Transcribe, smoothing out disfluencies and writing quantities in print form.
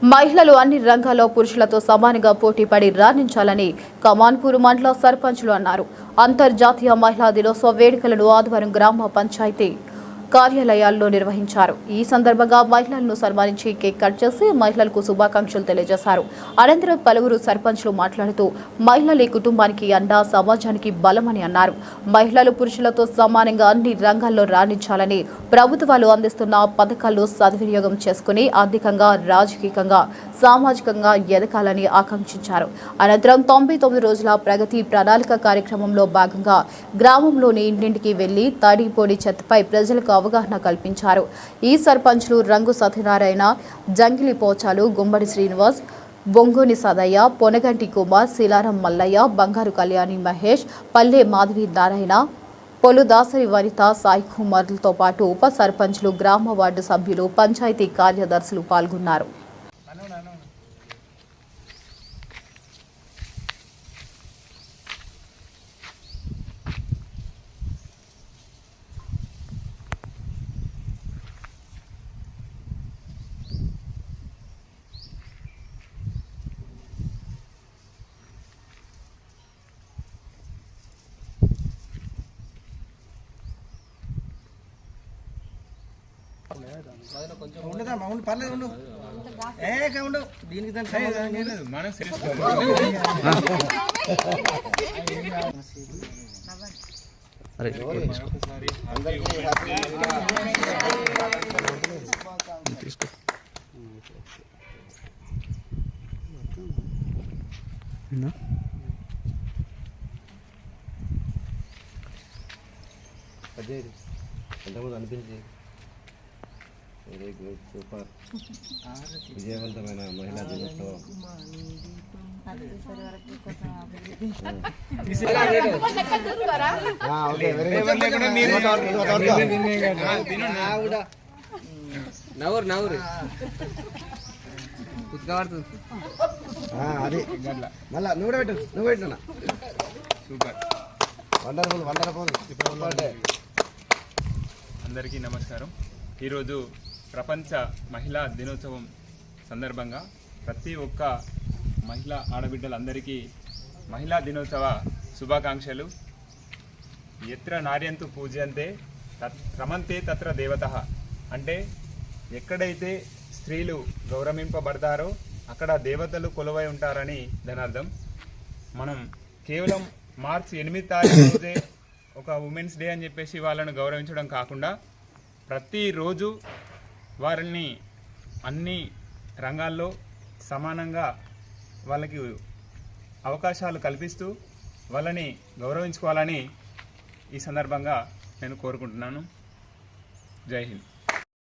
మహిళలు అన్ని రంగాల్లో పురుషులతో సమానంగా పోటీపడి రాణించాలని కమాన్పూర్ మండల సర్పంచులు అన్నారు. అంతర్జాతీయ మహిళా దినోత్సవ వేడుకలను ఆదివారం గ్రామ పంచాయతీ కార్యాలయాల్లో నిర్వహించారు. ఈ సందర్భంగా మహిళలను సన్మానించి కేక్ కట్ చేసి మహిళలకు శుభాకాంక్షలు తెలియజేశారు. అనంతరం పలువురు సర్పంచ్లు మాట్లాడుతూ మహిళలే కుటుంబానికి అండా, సమాజానికి బలమని అన్నారు. మహిళలు పురుషులతో సమానంగా అన్ని రంగాల్లో రాణించాలని ప్రభుత్వాలు అందిస్తున్న పథకాలను సద్వినియోగం చేసుకుని ఆర్థికంగా, రాజకీయంగా, సామాజికంగా ఎదగాలని ఆకాంక్షించారు. అనంతరం 99 రోజుల ప్రగతి ప్రణాళిక కార్యక్రమంలో భాగంగా గ్రామంలోని ఇంటింటికి వెళ్లి తడి పొడి చెత్తపై ప్రజలకు అవగాహన కల్పించారు. ఈ సర్పంచ్లు రంగు సత్యనారాయణ, జంగిలి పోచాలు, గుమ్మడి శ్రీనివాస్, బొంగోని సదయ్య, పొనగంటి కుమార్, శిలారం మల్లయ్య, బంగారు కళ్యాణి మహేష్, పల్లె మాధవి నారాయణ, పొలు దాసరి వనిత, సాయి కుమార్లతో పాటు ఉప సర్పంచ్లు, గ్రామ వార్డు సభ్యులు, పంచాయతీ కార్యదర్శులు పాల్గొన్నారు. అనిపించి వెరీ గుడ్, సూపర్, విజయవంతమైన మహిళా దినోత్సవం. అది మళ్ళా నువ్వు పెట్టు, నువ్వు పెట్టినా సూపర్, వండర్ఫుల్ వండర్ఫుల్. అందరికీ నమస్కారం. ఈరోజు ప్రపంచ మహిళా దినోత్సవం సందర్భంగా ప్రతి ఒక్క మహిళా ఆడబిడ్డలందరికీ మహిళా దినోత్సవ శుభాకాంక్షలు. ఎత్ర నార్యంతు పూజ్యంతే రమంతే తత్ర దేవతః అంటే ఎక్కడైతే స్త్రీలు గౌరవింపబడతారో అక్కడ దేవతలు కొలువై ఉంటారని దాని అర్థం. మనం కేవలం మార్చి 8 తారీఖు రోజే ఒక ఉమెన్స్ డే అని చెప్పేసి వాళ్ళను గౌరవించడం కాకుండా ప్రతిరోజు వారిని అన్ని రంగాల్లో సమానంగా వాళ్ళకి అవకాశాలు కల్పిస్తూ వాళ్ళని గౌరవించుకోవాలని ఈ సందర్భంగా నేను కోరుకుంటున్నాను. జై హింద్.